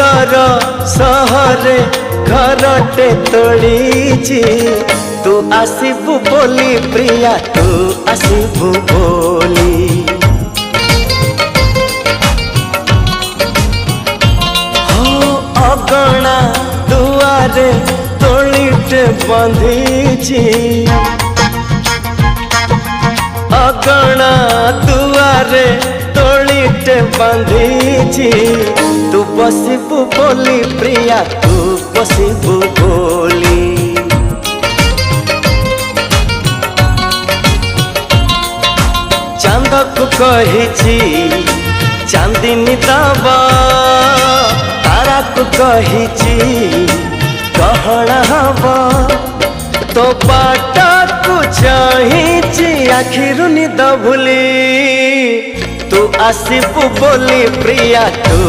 दूरर सहरे घरटे तोड़ी तू आसबू बोली प्रिया तू आसबू बोली हो अगणा दुआरे तोड़ीटे बंधी अगणा दुआरे तोड़ीटे बंधी तू बसबू बोली प्रिया तू बसबू बोली चांद को कही चांदनी दबा तारा को कही गहना हवा तो बाट को चाही आखिर निद भूली तू आसबू बोली प्रिया तू